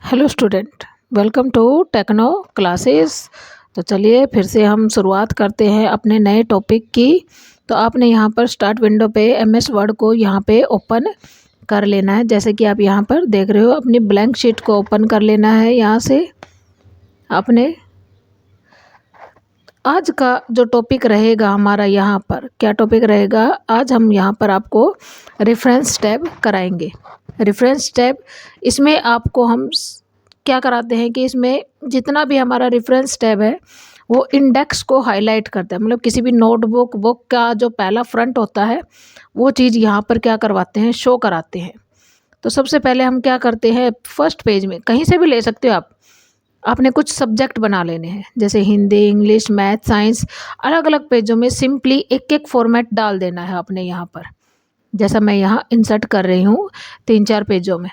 Hello student, welcome to techno classes. तो चलिए फिर से हम शुरुआत करते हैं अपने नए टॉपिक की। तो आपने यहाँ पर स्टार्ट विंडो पे एमएस वर्ड को यहाँ पे ओपन कर लेना है। जैसे कि आप यहाँ पर देख रहे हो, अपनी ब्लैंक शीट को ओपन कर लेना है। यहाँ से आपने आज का जो टॉपिक रहेगा हमारा, यहाँ पर क्या टॉपिक रहेगा, आज हम यहाँ पर आपको रेफरेंस टैब कराएंगे। रेफरेंस टैब, इसमें आपको हम क्या कराते हैं कि इसमें जितना भी हमारा रेफरेंस टैब है वो इंडेक्स को हाईलाइट करता है। मतलब किसी भी नोटबुक बुक का जो पहला फ्रंट होता है वो चीज़ यहाँ पर क्या करवाते हैं, शो कराते हैं। तो सबसे पहले हम क्या करते हैं, फर्स्ट पेज में कहीं से भी ले सकते हो आप, आपने कुछ सब्जेक्ट बना लेने हैं, जैसे हिंदी, इंग्लिश, मैथ, साइंस। अलग अलग पेजों में सिंपली एक एक फॉर्मेट डाल देना है आपने यहाँ पर। जैसा मैं यहाँ इंसर्ट कर रही हूँ 3-4 पेजों में।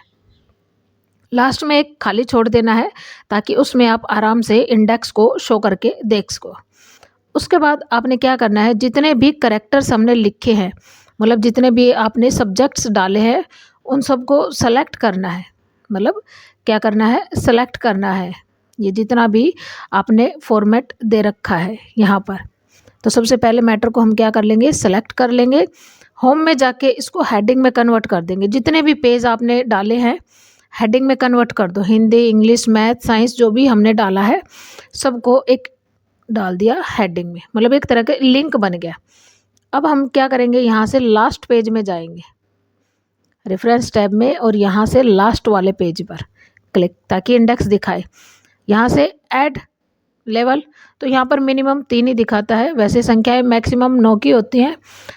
लास्ट में एक खाली छोड़ देना है ताकि उसमें आप आराम से इंडेक्स को शो करके देख सको। उसके बाद आपने क्या करना है, जितने भी करेक्टर्स हमने लिखे हैं, मतलब जितने भी आपने सब्जेक्ट्स डाले हैं, उन सबको सेलेक्ट करना है। मतलब क्या करना है, सेलेक्ट करना है ये जितना भी आपने फॉर्मेट दे रखा है यहाँ पर। तो सबसे पहले मैटर को हम क्या कर लेंगे, सेलेक्ट कर लेंगे। होम में जाके इसको हेडिंग में कन्वर्ट कर देंगे। जितने भी पेज आपने डाले हैं हेडिंग में कन्वर्ट कर दो। हिंदी, इंग्लिश, मैथ, साइंस जो भी हमने डाला है सबको एक डाल दिया हेडिंग में, मतलब एक तरह का लिंक बन गया। अब हम क्या करेंगे, यहाँ से लास्ट पेज में जाएंगे रेफरेंस टैब में, और यहाँ से लास्ट वाले पेज पर क्लिक, ताकि इंडेक्स दिखाए। यहाँ से ऐड लेवल, तो यहाँ पर मिनिमम 3 ही दिखाता है। वैसे संख्याएं मैक्सिमम 9 की होती हैं,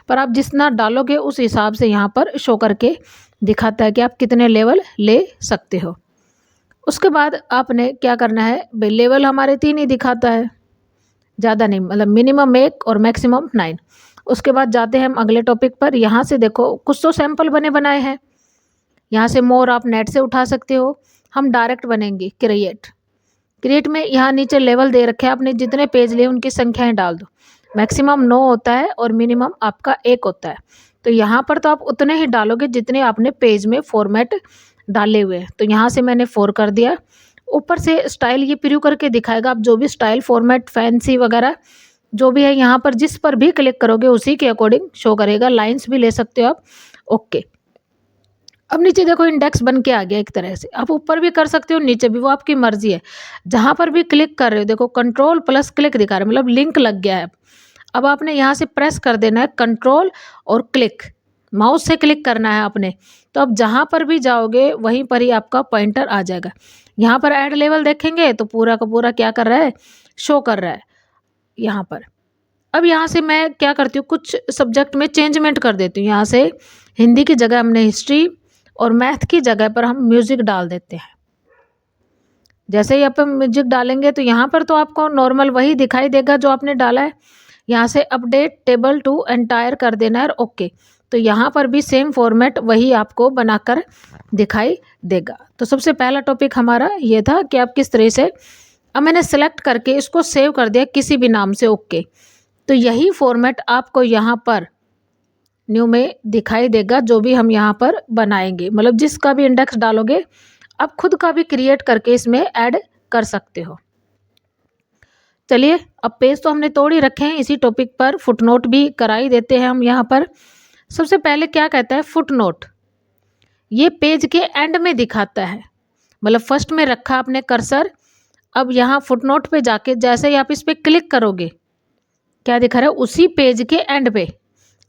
पर आप जितना डालोगे उस हिसाब से यहाँ पर शो करके दिखाता है कि आप कितने लेवल ले सकते हो। उसके बाद आपने क्या करना है, भाई लेवल हमारे 3 ही दिखाता है, ज़्यादा नहीं, मतलब मिनिमम 1 और मैक्सिमम 9। उसके बाद जाते हैं हम अगले टॉपिक पर। यहाँ से देखो कुछ तो सैंपल बने बनाए हैं। यहाँ से मोर आप नेट से उठा सकते हो। हम डायरेक्ट बनेंगे क्रिएट में। यहाँ नीचे लेवल दे रखे हैं, आपने जितने पेज लिए उनकी संख्याएं डाल दो। मैक्सिमम 9 होता है और मिनिमम आपका 1 होता है। तो यहाँ पर तो आप उतने ही डालोगे जितने आपने पेज में फॉर्मेट डाले हुए हैं। तो यहाँ से मैंने 4 कर दिया। ऊपर से स्टाइल ये प्रीव्यू करके दिखाएगा, आप जो भी स्टाइल, फॉर्मेट, फैंसी वगैरह जो भी है यहाँ पर जिस पर भी क्लिक करोगे उसी के अकॉर्डिंग शो करेगा। लाइन्स भी ले सकते हो आप। ओके, अब नीचे देखो इंडेक्स बन के आ गया एक तरह से। आप ऊपर भी कर सकते हो, नीचे भी, वो आपकी मर्जी है। जहाँ पर भी क्लिक कर रहे हो देखो कंट्रोल प्लस क्लिक दिखा रहे हैं, मतलब लिंक लग गया है। अब आपने यहाँ से प्रेस कर देना है कंट्रोल और क्लिक, माउस से क्लिक करना है आपने। तो अब जहाँ पर भी जाओगे वहीं पर ही आपका पॉइंटर आ जाएगा। यहाँ पर ऐड लेवल देखेंगे तो पूरा का पूरा क्या कर रहा है, शो कर रहा है यहाँ पर। अब यहाँ से मैं क्या करती हूँ, कुछ सब्जेक्ट में चेंजमेंट कर देती हूँ। यहाँ से हिंदी की जगह हमने हिस्ट्री और मैथ की जगह पर हम म्यूज़िक डाल देते हैं। जैसे ही आप म्यूजिक डालेंगे तो यहाँ पर तो आपको नॉर्मल वही दिखाई देगा जो आपने डाला है। यहाँ से अपडेट टेबल टू एंटायर कर देना है, ओके। तो यहाँ पर भी सेम फॉर्मेट वही आपको बनाकर दिखाई देगा। तो सबसे पहला टॉपिक हमारा ये था कि आप किस तरह से, अब मैंने सेलेक्ट करके इसको सेव कर दिया किसी भी नाम से, ओके। तो यही फॉर्मेट आपको यहाँ पर न्यू में दिखाई देगा जो भी हम यहाँ पर बनाएंगे। मतलब जिसका भी इंडेक्स डालोगे आप खुद का भी क्रिएट करके इसमें ऐड कर सकते हो। चलिए, अब पेज तो हमने तोड़ ही रखे हैं, इसी टॉपिक पर फुटनोट भी करा ही देते हैं हम यहाँ पर। सबसे पहले क्या कहता है, फुटनोट ये पेज के एंड में दिखाता है। मतलब फर्स्ट में रखा आपने कर्सर, अब यहाँ फुटनोट पे जाके जैसे ही आप इस पर क्लिक करोगे क्या दिखा रहा है, उसी पेज के एंड पे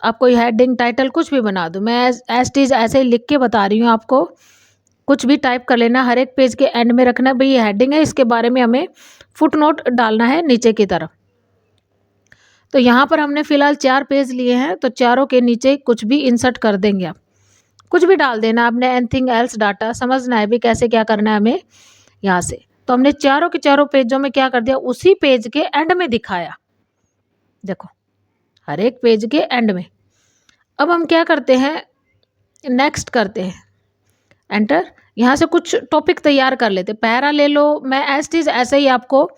आप कोई हेडिंग, टाइटल कुछ भी बना दो। मैं एज टीज ऐसे ही लिख के बता रही हूँ आपको, कुछ भी टाइप कर लेना। हर एक पेज के एंड में रखना, भाई ये हेडिंग है, इसके बारे में हमें फुटनोट डालना है नीचे की तरफ। तो यहाँ पर हमने फिलहाल 4 पेज लिए हैं, तो चारों के नीचे कुछ भी इंसर्ट कर देंगे। आप कुछ भी डाल देना, आपने एनीथिंग एल्स डाटा समझना है भी कैसे क्या करना है हमें यहाँ से। तो हमने चारों के चारों पेजों में क्या कर दिया, उसी पेज के एंड में दिखाया। देखो हर एक पेज के एंड में। अब हम क्या करते हैं, नेक्स्ट करते हैं, एंटर। यहाँ से कुछ टॉपिक तैयार कर लेते, पैरा ले लो। मैं एज टीज ऐसे ही आपको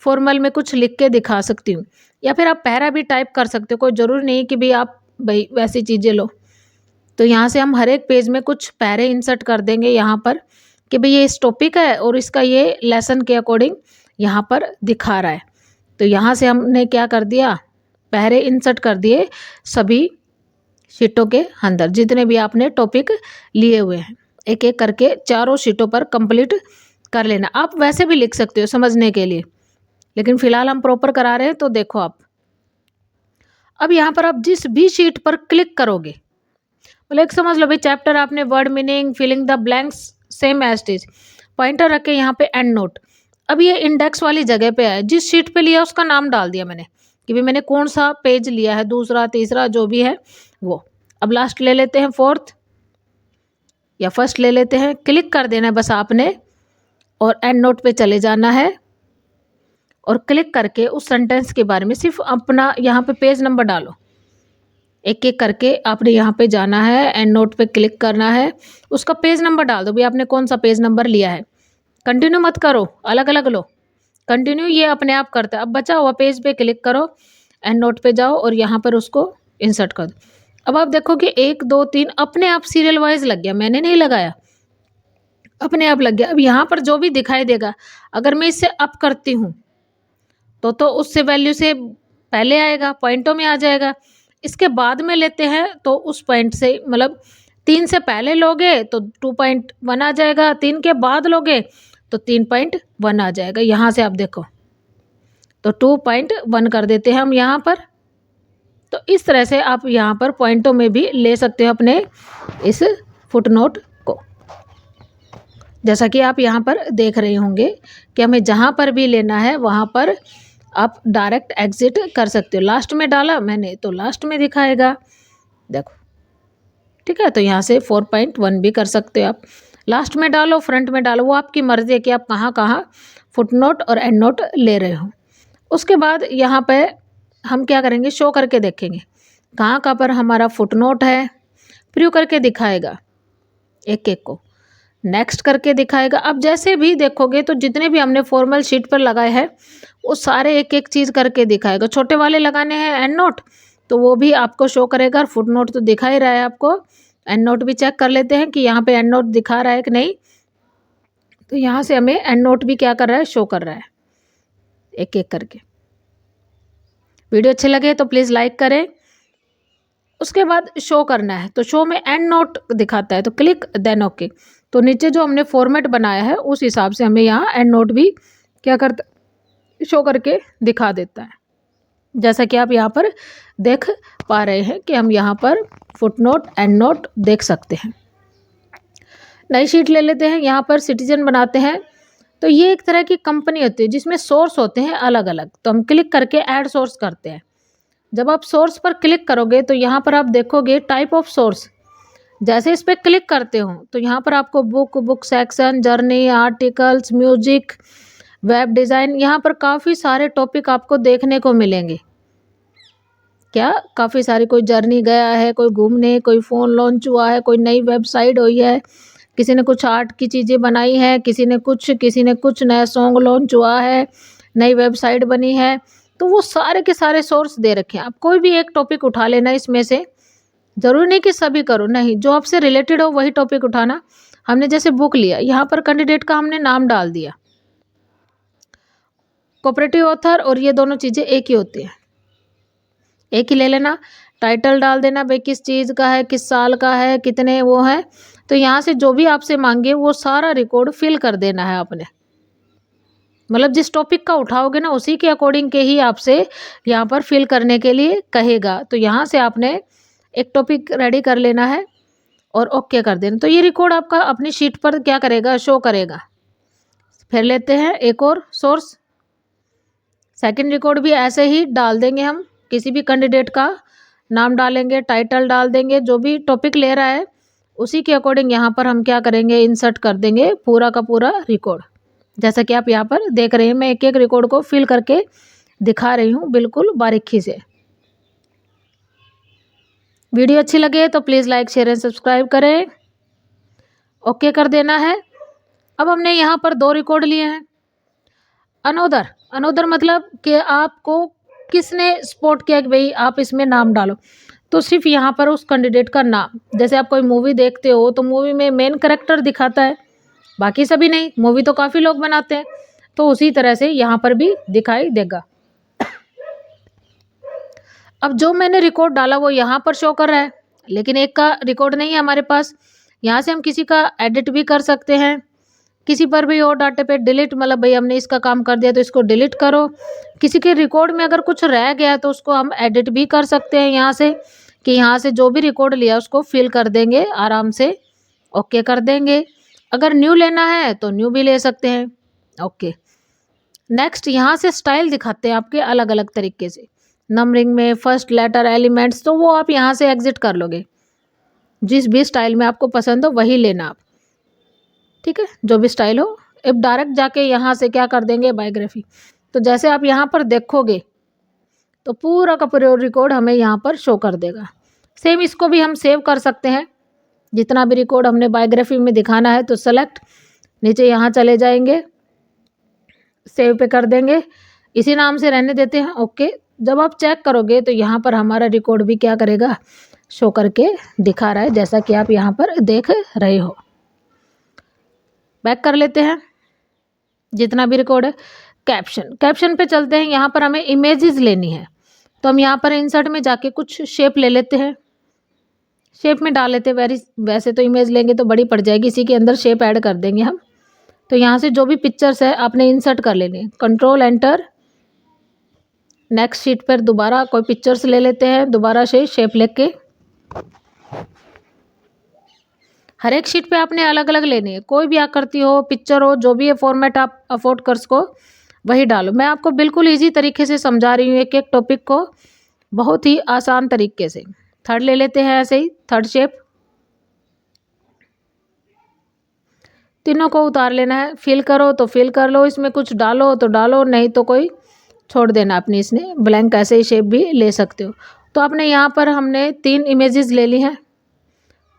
फॉर्मल में कुछ लिख के दिखा सकती हूँ, या फिर आप पैरा भी टाइप कर सकते हो, कोई ज़रूरी नहीं कि भी आप भाई वैसी चीज़ें लो। तो यहाँ से हम हर एक पेज में कुछ पैरे इंसर्ट कर देंगे यहाँ पर कि भाई ये इस टॉपिक है और इसका ये लेसन के अकॉर्डिंग यहाँ पर दिखा रहा है। तो यहाँ से हमने क्या कर दिया, पहरे इंसर्ट कर दिए सभी शीटों के अंदर जितने भी आपने टॉपिक लिए हुए हैं। एक एक करके चारों शीटों पर कंप्लीट कर लेना। आप वैसे भी लिख सकते हो समझने के लिए, लेकिन फिलहाल हम प्रॉपर करा रहे हैं। तो देखो आप अब यहाँ पर आप जिस भी शीट पर क्लिक करोगे, मतलब एक समझ लो भाई चैप्टर आपने word meaning filling the blanks same as it is, pointer रखे यहाँ पे एंड नोट। अब ये इंडेक्स वाली जगह पे है, जिस शीट पे लिया उसका नाम डाल दिया मैंने कि भाई मैंने कौन सा पेज लिया है, दूसरा तीसरा जो भी है वो। अब लास्ट ले लेते हैं फोर्थ या फर्स्ट ले लेते हैं, क्लिक कर देना है बस आपने और एंड नोट पे चले जाना है और क्लिक करके उस सेंटेंस के बारे में सिर्फ अपना यहाँ पे पेज नंबर डालो। एक एक करके आपने यहाँ पे जाना है, एंड नोट पे क्लिक करना है, उसका पेज नंबर डाल दो भाई आपने कौन सा पेज नंबर लिया है। कंटिन्यू मत करो, अलग अलग लो, कंटिन्यू ये अपने आप करता है। अब बचा हुआ पेज पे क्लिक करो, एंड नोट पे जाओ और यहाँ पर उसको इंसर्ट कर दो। अब आप देखोगे 1 2 3 अपने आप सीरियल वाइज लग गया, मैंने नहीं लगाया, अपने आप लग गया। अब यहाँ पर जो भी दिखाई देगा अगर मैं इससे अप करती हूँ तो उससे वैल्यू से पहले आएगा, पॉइंटों में आ जाएगा। इसके बाद में लेते हैं तो उस पॉइंट से मतलब 3 से पहले लोगे तो 2.1 आ जाएगा, 3 के बाद लोगे तो 3.1 आ जाएगा। यहाँ से आप देखो तो 2.1 कर देते हैं हम यहाँ पर। तो इस तरह से आप यहाँ पर पॉइंटों में भी ले सकते हो अपने इस फुटनोट को। जैसा कि आप यहाँ पर देख रहे होंगे कि हमें जहाँ पर भी लेना है वहाँ पर आप डायरेक्ट एग्जिट कर सकते हो। लास्ट में डाला मैंने तो लास्ट में दिखाएगा, देखो ठीक है। तो यहाँ से 4.1 भी कर सकते हो आप, लास्ट में डालो फ्रंट में डालो, वो आपकी मर्ज़ी है कि आप कहाँ कहाँ फुटनोट और एंड नोट ले रहे हो। उसके बाद यहाँ पे हम क्या करेंगे, शो करके देखेंगे कहाँ कहाँ पर हमारा फुटनोट है, प्रीव्यू करके दिखाएगा, एक एक को नेक्स्ट करके दिखाएगा। अब जैसे भी देखोगे तो जितने भी हमने फॉर्मल शीट पर लगाए हैं वो सारे एक एक चीज़ करके दिखाएगा। छोटे वाले लगाने हैं एंड नोट तो वो भी आपको शो करेगा, और फुट नोट तो दिखा ही रहा है आपको। एंड नोट भी चेक कर लेते हैं कि यहाँ पे एंड नोट दिखा रहा है कि नहीं। तो यहाँ से हमें एंड नोट भी क्या कर रहा है, शो कर रहा है एक एक करके। वीडियो अच्छे लगे तो प्लीज़ लाइक करें। उसके बाद शो करना है तो शो में एंड नोट दिखाता है तो क्लिक देन ओके। तो नीचे जो हमने फॉर्मेट बनाया है उस हिसाब से हमें यहाँ एंड नोट भी क्या करता, शो करके दिखा देता है। जैसा कि आप यहाँ पर देख पा रहे हैं कि हम यहाँ पर फुटनोट एंड नोट देख सकते हैं। नई शीट ले लेते हैं, यहाँ पर सिटीजन बनाते हैं। तो ये एक तरह की कंपनी होती है जिसमें सोर्स होते हैं अलग अलग। तो हम क्लिक करके ऐड सोर्स करते हैं। जब आप सोर्स पर क्लिक करोगे तो यहाँ पर आप देखोगे टाइप ऑफ सोर्स। जैसे इस पर क्लिक करते हो तो यहाँ पर आपको book section, journey, articles, music, web design, यहाँ पर काफ़ी सारे टॉपिक आपको देखने को मिलेंगे। क्या काफ़ी सारी, कोई जर्नी गया है, कोई घूमने, कोई फ़ोन लॉन्च हुआ है, कोई नई वेबसाइट हुई है, किसी ने कुछ आर्ट की चीज़ें बनाई है, किसी ने कुछ नया सॉन्ग लॉन्च हुआ है, नई वेबसाइट बनी है। तो वो सारे के सारे सोर्स दे रखे हैं। आप कोई भी एक टॉपिक उठा लेना इसमें से, ज़रूरी नहीं कि सभी करो, नहीं, जो आपसे रिलेटेड हो वही टॉपिक उठाना। हमने जैसे बुक लिया, यहाँ पर कैंडिडेट का हमने नाम डाल दिया, कोऑपरेटिव ऑथर, और ये दोनों चीज़ें एक ही होती हैं, एक ही ले लेना। टाइटल डाल देना भाई किस चीज़ का है, किस साल का है, कितने वो है। तो यहाँ से जो भी आपसे मांगे वो सारा रिकॉर्ड फिल कर देना है आपने। मतलब जिस टॉपिक का उठाओगे ना उसी के अकॉर्डिंग के ही आपसे यहाँ पर फिल करने के लिए कहेगा। तो यहाँ से आपने एक टॉपिक रेडी कर लेना है और ओके कर देना। तो ये रिकॉर्ड आपका अपनी शीट पर क्या करेगा, शो करेगा। फिर लेते हैं एक और सोर्स, सेकंड रिकॉर्ड भी ऐसे ही डाल देंगे हम। किसी भी कैंडिडेट का नाम डालेंगे, टाइटल डाल देंगे, जो भी टॉपिक ले रहा है उसी के अकॉर्डिंग यहाँ पर हम क्या करेंगे, इंसर्ट कर देंगे पूरा का पूरा रिकॉर्ड। जैसा कि आप यहाँ पर देख रहे हैं, मैं एक एक रिकॉर्ड को फिल करके दिखा रही हूँ बिल्कुल बारीकी से। वीडियो अच्छी लगे तो please like, share and subscribe करें। ओके कर देना है। अब हमने यहाँ पर 2 रिकॉर्ड लिए हैं। अनोदर मतलब कि आपको किसने सपोर्ट किया कि भाई आप इसमें नाम डालो। तो सिर्फ यहाँ पर उस कैंडिडेट का नाम, जैसे आप कोई मूवी देखते हो तो मूवी में मेन कैरेक्टर दिखाता है, बाकी सभी नहीं, मूवी तो काफ़ी लोग बनाते हैं, तो उसी तरह से यहाँ पर भी दिखाई देगा। अब जो मैंने रिकॉर्ड डाला वो यहाँ पर शो कर रहा है, लेकिन एक का रिकॉर्ड नहीं है हमारे पास। यहाँ से हम किसी का एडिट भी कर सकते हैं, किसी पर भी और डाटे पे डिलीट, मतलब भाई हमने इसका काम कर दिया तो इसको डिलीट करो। किसी के रिकॉर्ड में अगर कुछ रह गया तो उसको हम एडिट भी कर सकते हैं यहाँ से, कि यहाँ से जो भी रिकॉर्ड लिया उसको फिल कर देंगे आराम से, ओके कर देंगे। अगर न्यू लेना है तो न्यू भी ले सकते हैं, ओके। नेक्स्ट यहाँ से स्टाइल दिखाते हैं आपके अलग अलग तरीके से, नंबरिंग में फर्स्ट लेटर एलिमेंट्स, तो वो आप यहाँ से एग्जिट कर लोगे। जिस भी स्टाइल में आपको पसंद हो वही लेना आप, ठीक है, जो भी स्टाइल हो। अब डायरेक्ट जाके यहाँ से क्या कर देंगे, बायोग्राफी। तो जैसे आप यहाँ पर देखोगे तो पूरा का पूरा रिकॉर्ड हमें यहाँ पर शो कर देगा। सेम इसको भी हम सेव कर सकते हैं, जितना भी रिकॉर्ड हमने बायोग्राफी में दिखाना है तो सेलेक्ट, नीचे यहाँ चले जाएंगे, सेव पे कर देंगे, इसी नाम से रहने देते हैं, ओके। जब आप चेक करोगे तो यहाँ पर हमारा रिकॉर्ड भी क्या करेगा, शो करके दिखा रहा है, जैसा कि आप यहाँ पर देख रहे हो। बैक कर लेते हैं जितना भी रिकॉर्ड है। कैप्शन, कैप्शन पे चलते हैं। यहाँ पर हमें इमेजेस लेनी है, तो हम यहाँ पर इंसर्ट में जाके कुछ शेप ले लेते हैं, शेप में डाल लेते हैं। वैसे तो इमेज लेंगे तो बड़ी पड़ जाएगी, इसी के अंदर शेप ऐड कर देंगे हम। तो यहाँ से जो भी पिक्चर्स है आपने इंसर्ट कर लेनी है, कंट्रोल एंटर। नेक्स्ट शीट पर दोबारा कोई पिक्चर्स ले लेते हैं, दोबारा से शेप लेके। हर एक शीट पे आपने अलग अलग लेनी है, कोई भी आकृति हो, पिक्चर हो, जो भी है फॉर्मेट आप अफोर्ड कर सको वही डालो। मैं आपको बिल्कुल इजी तरीके से समझा रही हूँ एक एक टॉपिक को, बहुत ही आसान तरीके से। थर्ड ले लेते हैं, ऐसे ही थर्ड शेप, तीनों को उतार लेना है। फिल करो तो फिल कर लो, इसमें कुछ डालो तो डालो, नहीं तो कोई छोड़ देना अपनी, इसने ब्लैंक ऐसे ही शेप भी ले सकते हो। तो आपने यहाँ पर हमने 3 इमेजेस ले ली हैं।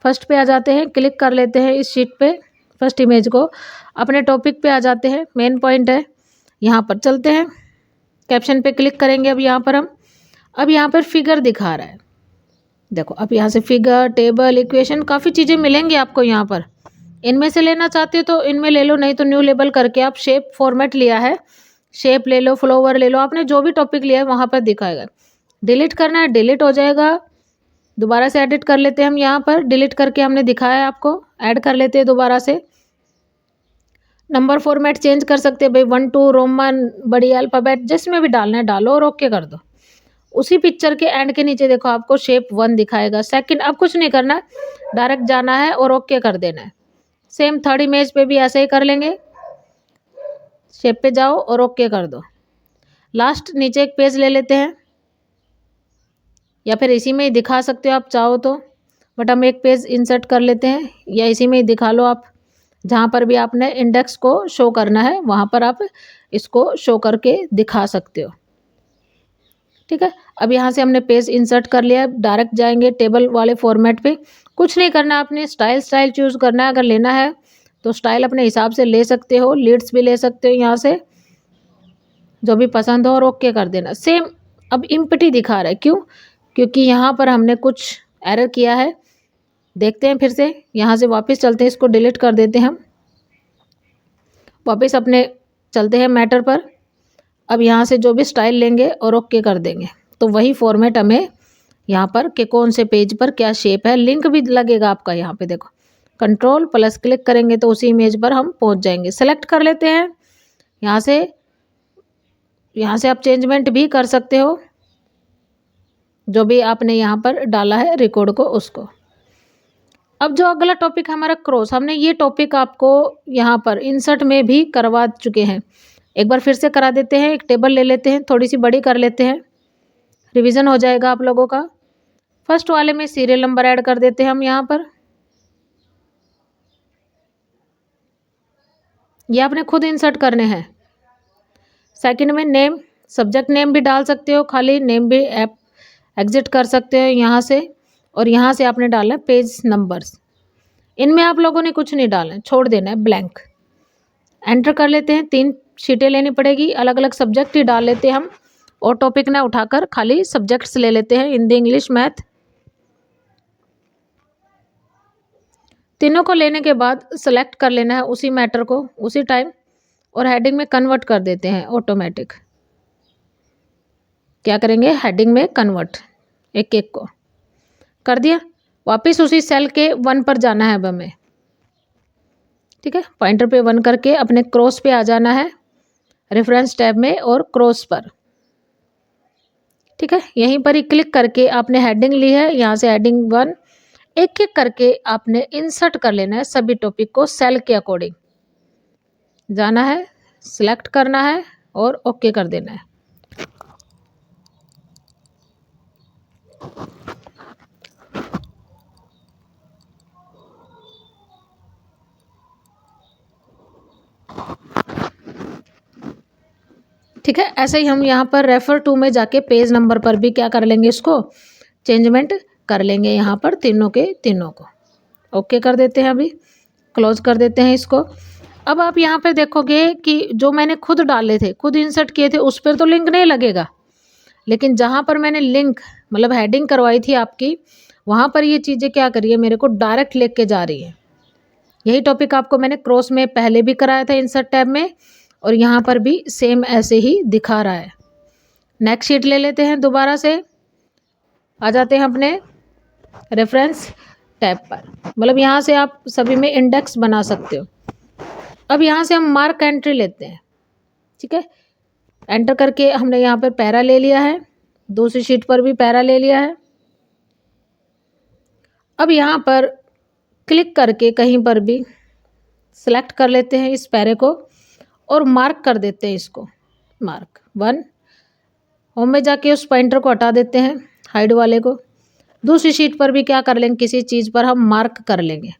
फर्स्ट पे आ जाते हैं, क्लिक कर लेते हैं इस शीट पे, फर्स्ट इमेज को। अपने टॉपिक पे आ जाते हैं, मेन पॉइंट है, यहाँ पर चलते हैं, कैप्शन पे क्लिक करेंगे। अब यहाँ पर हम, अब यहाँ पर फिगर दिखा रहा है, देखो। अब यहाँ से फिगर, टेबल, इक्वेशन, काफ़ी चीज़ें मिलेंगी आपको यहाँ पर। इनमें से लेना चाहते हो तो इनमें ले लो, नहीं तो न्यू लेबल करके आप शेप फॉर्मेट लिया है, शेप ले लो, फ्लावर ले लो, आपने जो भी टॉपिक लिया है वहाँ पर दिखाएगा। डिलीट करना है, डिलीट हो जाएगा। दोबारा से एडिट कर लेते हैं हम, यहाँ पर डिलीट करके हमने दिखाया है आपको, ऐड कर लेते हैं दोबारा से। नंबर फॉर्मेट चेंज कर सकते हैं भाई, 1 2 रोमन, बड़ी अल्फ़ाबेट, जिसमें भी डालना है डालो और ओके कर दो। उसी पिक्चर के एंड के नीचे देखो आपको शेप 1 दिखाएगा, सेकंड। अब कुछ नहीं करना, डायरेक्ट जाना है और ओके कर देना है। सेम थर्ड इमेज पे भी ऐसे ही कर लेंगे, शेप पे जाओ और ओके कर दो। लास्ट नीचे एक पेज ले लेते हैं, या फिर इसी में ही दिखा सकते हो आप चाहो तो, बट हम एक पेज इंसर्ट कर लेते हैं, या इसी में ही दिखा लो आप। जहाँ पर भी आपने इंडेक्स को शो करना है वहाँ पर आप इसको शो करके दिखा सकते हो, ठीक है। अब यहाँ से हमने पेज इंसर्ट कर लिया, डायरेक्ट जाएंगे टेबल वाले फॉर्मेट पे। कुछ नहीं करना, आपने स्टाइल चूज़ करना है। अगर लेना है तो स्टाइल अपने हिसाब से ले सकते हो, लीड्स भी ले सकते हो यहाँ से, जो भी पसंद हो, और ओके कर देना। सेम अब इम्पटी दिखा रहा है, क्यों? क्योंकि यहाँ पर हमने कुछ एरर किया है। देखते हैं फिर से, यहाँ से वापस चलते हैं, इसको डिलीट कर देते हैं हम, वापस अपने चलते हैं मैटर पर। अब यहाँ से जो भी स्टाइल लेंगे और ओके कर देंगे, तो वही फॉर्मेट हमें यहाँ पर कि कौन से पेज पर क्या शेप है, लिंक भी लगेगा आपका। यहाँ पे देखो, कंट्रोल प्लस क्लिक करेंगे तो उसी इमेज पर हम पहुँच जाएंगे। सेलेक्ट कर लेते हैं यहाँ से आप चेंजमेंट भी कर सकते हो, जो भी आपने यहाँ पर डाला है रिकॉर्ड को, उसको। अब जो अगला टॉपिक हमारा क्रॉस, हमने ये टॉपिक आपको यहाँ पर इंसर्ट में भी करवा चुके हैं, एक बार फिर से करा देते हैं। एक टेबल ले लेते हैं, थोड़ी सी बड़ी कर लेते हैं, रिवीजन हो जाएगा आप लोगों का। फर्स्ट वाले में सीरियल नंबर ऐड कर देते हैं हम यहाँ पर, ये आपने खुद इंसर्ट करने हैं। सेकंड में नेम, सब्जेक्ट नेम भी डाल सकते हो, खाली नेम भी एग्जिट कर सकते हो यहाँ से। और यहाँ से आपने डालना है पेज नंबर्स, इनमें आप लोगों ने कुछ नहीं डालना है, छोड़ देना है ब्लैंक। एंटर कर लेते हैं, 3 शीटें लेनी पड़ेगी, अलग अलग सब्जेक्ट ही डाल लेते हैं हम, और टॉपिक ना उठाकर खाली सब्जेक्ट्स ले लेते हैं, हिंदी, इंग्लिश, मैथ। तीनों को लेने के बाद सेलेक्ट कर लेना है उसी मैटर को उसी टाइम, और हेडिंग में कन्वर्ट कर देते हैं ऑटोमेटिक। क्या करेंगे, हेडिंग में कन्वर्ट, एक एक को कर दिया। वापस उसी सेल के 1 पर जाना है अब हमें, ठीक है। पॉइंटर पे 1 करके अपने क्रॉस पे आ जाना है रेफरेंस टैब में और क्रॉस पर, ठीक है। यहीं पर ही क्लिक करके आपने हेडिंग ली है, यहाँ से हेडिंग 1 एक एक करके आपने इंसर्ट कर लेना है सभी टॉपिक को सेल के अकॉर्डिंग जाना है, सिलेक्ट करना है और ओके कर देना है। ठीक है, ऐसे ही हम यहाँ पर रेफर टू में जाके पेज नंबर पर भी क्या कर लेंगे, इसको चेंजमेंट कर लेंगे यहाँ पर तीनों के तीनों को। ओके कर देते हैं, अभी क्लोज कर देते हैं इसको। अब आप यहाँ पे देखोगे कि जो मैंने खुद डाले थे, खुद इंसर्ट किए थे, उस पर तो लिंक नहीं लगेगा, लेकिन जहाँ पर मैंने लिंक मतलब हेडिंग करवाई थी आपकी, वहाँ पर ये चीज़ें क्या करिए मेरे को डायरेक्ट लेके जा रही है। यही टॉपिक आपको मैंने क्रॉस में पहले भी कराया था इंसर्ट टैब में, और यहाँ पर भी सेम ऐसे ही दिखा रहा है। नेक्स्ट शीट ले लेते हैं, दोबारा से आ जाते हैं अपने रेफरेंस टैब पर, मतलब यहाँ से आप सभी में इंडेक्स बना सकते हो। अब यहाँ से हम मार्क एंट्री लेते हैं, ठीक है। एंटर करके हमने यहाँ पर पैरा ले लिया है, दूसरी शीट पर भी पैरा ले लिया है। अब यहाँ पर क्लिक करके कहीं पर भी सिलेक्ट कर लेते हैं इस पैरे को और मार्क कर देते हैं इसको, मार्क 1। होम में जाके उस पॉइंटर को हटा देते हैं, हाइड वाले को। दूसरी शीट पर भी क्या कर लेंगे, किसी चीज़ पर हम मार्क कर लेंगे,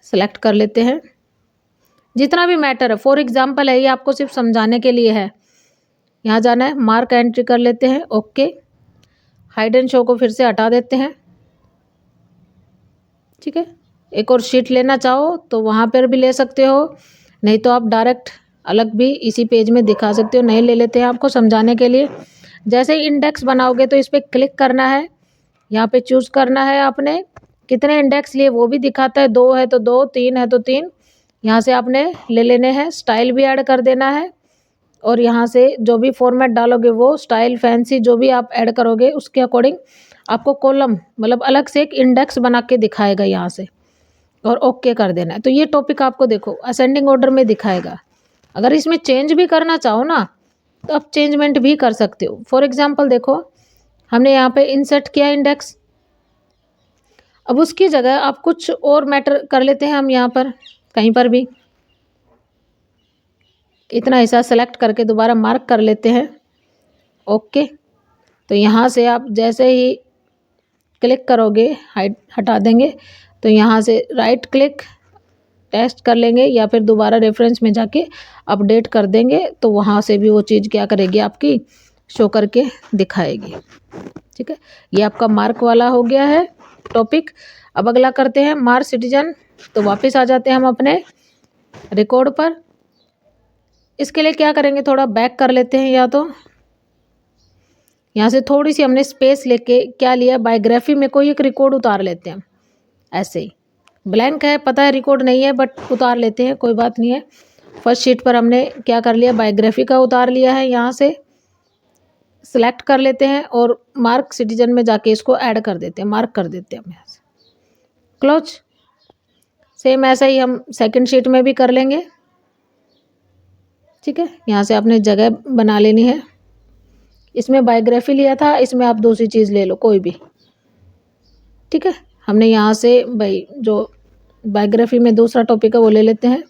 सेलेक्ट कर लेते हैं जितना भी मैटर है। फॉर एग्जांपल है, ये आपको सिर्फ समझाने के लिए है। यहाँ जाना है, मार्क एंट्री कर लेते हैं, ओके। हाइड एंड शो को फिर से हटा देते हैं, ठीक है। एक और शीट लेना चाहो तो वहाँ पर भी ले सकते हो, नहीं तो आप डायरेक्ट अलग भी इसी पेज में दिखा सकते हो। नहीं ले लेते हैं आपको समझाने के लिए। जैसे ही इंडेक्स बनाओगे तो इस पर क्लिक करना है, यहाँ पे चूज़ करना है आपने कितने इंडेक्स लिए, वो भी दिखाता है। 2 है तो 2, 3 है तो 3, यहाँ से आपने ले लेने हैं। स्टाइल भी ऐड कर देना है, और यहाँ से जो भी फॉर्मेट डालोगे वो स्टाइल फैंसी जो भी आप ऐड करोगे उसके अकॉर्डिंग आपको कॉलम मतलब अलग से एक इंडेक्स बना के दिखाएगा यहाँ से, और ओके कर देना है। तो ये टॉपिक आपको देखो असेंडिंग ऑर्डर में दिखाएगा। अगर इसमें चेंज भी करना चाहो ना तो आप चेंजमेंट भी कर सकते हो। फॉर एग्जांपल देखो, हमने यहाँ पे इंसर्ट किया इंडेक्स, अब उसकी जगह आप कुछ और मैटर कर लेते हैं। हम यहाँ पर कहीं पर भी इतना हिस्सा सेलेक्ट करके दोबारा मार्क कर लेते हैं, ओके। तो यहाँ से आप जैसे ही क्लिक करोगे, हाइड हटा देंगे, तो यहाँ से राइट क्लिक टेस्ट कर लेंगे या फिर दोबारा रेफरेंस में जाके अपडेट कर देंगे, तो वहाँ से भी वो चीज़ क्या करेगी, आपकी शो करके दिखाएगी, ठीक है। ये आपका मार्क वाला हो गया है टॉपिक। अब अगला करते हैं मार्क सिटीजन। तो वापस आ जाते हैं हम अपने रिकॉर्ड पर। इसके लिए क्या करेंगे, थोड़ा बैक कर लेते हैं, या तो यहाँ से थोड़ी सी हमने स्पेस लेके क्या लिया, बायोग्राफी में कोई एक रिकॉर्ड उतार लेते हैं। ऐसे ही ब्लैंक है, पता है रिकॉर्ड नहीं है, बट उतार लेते हैं, कोई बात नहीं है। फर्स्ट शीट पर हमने क्या कर लिया, बायोग्राफी का उतार लिया है। यहाँ से सिलेक्ट कर लेते हैं और मार्क सिटीजन में जाके इसको ऐड कर देते हैं, मार्क कर देते हैं हम यहाँ से, क्लोज। सेम ऐसा ही हम सेकंड शीट में भी कर लेंगे, ठीक है। यहाँ से आपने जगह बना लेनी है। इसमें बायोग्राफी लिया था, इसमें आप दूसरी चीज़ ले लो कोई भी, ठीक है। हमने यहाँ से भाई जो बायोग्राफी में दूसरा टॉपिक है वो ले लेते हैं,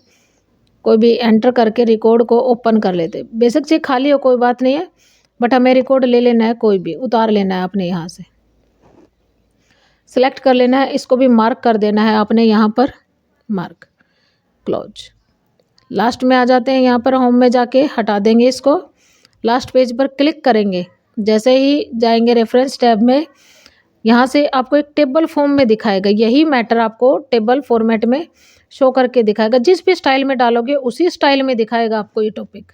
कोई भी एंटर करके रिकॉर्ड को ओपन कर लेते हैं। बेशक से खाली हो कोई बात नहीं है, बट हमें रिकॉर्ड ले लेना है, कोई भी उतार लेना है आपने। यहाँ से सिलेक्ट कर लेना है, इसको भी मार्क कर देना है आपने यहाँ पर, मार्क, क्लोज। लास्ट में आ जाते हैं, यहाँ पर होम में जाके हटा देंगे इसको। लास्ट पेज पर क्लिक करेंगे, जैसे ही जाएंगे रेफरेंस टैब में, यहाँ से आपको एक टेबल फॉर्म में दिखाएगा। यही मैटर आपको टेबल फॉर्मेट में शो करके दिखाएगा। जिस भी स्टाइल में डालोगे उसी स्टाइल में दिखाएगा आपको ये टॉपिक,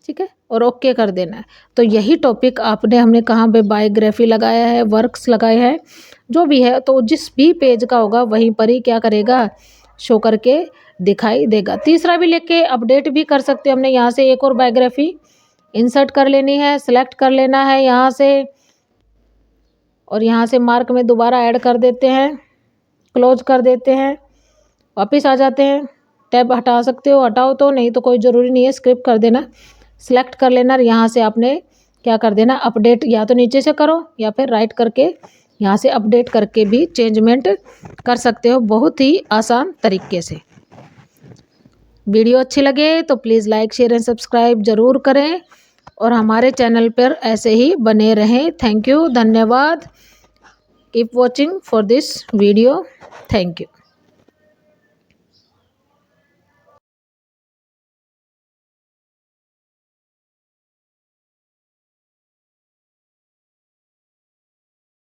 ठीक है, और ओके कर देना है। तो यही टॉपिक आपने हमने कहाँ पे बायोग्राफी लगाया है, वर्क्स लगाए हैं, जो भी है, तो जिस भी पेज का होगा वहीं पर ही क्या करेगा, शो करके दिखाई देगा। तीसरा भी लेके अपडेट भी कर सकते हो। हमने यहाँ से एक और बायोग्राफी इंसर्ट कर लेनी है, सेलेक्ट कर लेना है यहाँ से, और यहाँ से मार्क में दोबारा ऐड कर देते हैं, क्लोज कर देते हैं, वापस आ जाते हैं। टैब हटा सकते हो, हटाओ तो, नहीं तो कोई ज़रूरी नहीं है, स्क्रिप्ट कर देना, सिलेक्ट कर लेना। यहाँ से आपने क्या कर देना, अपडेट या तो नीचे से करो या फिर राइट करके यहाँ से अपडेट करके भी चेंजमेंट कर सकते हो, बहुत ही आसान तरीके से। वीडियो अच्छी लगे तो please like share and subscribe ज़रूर करें, और हमारे चैनल पर ऐसे ही बने रहें। थैंक यू, धन्यवाद। Keep watching for this video. Thank you.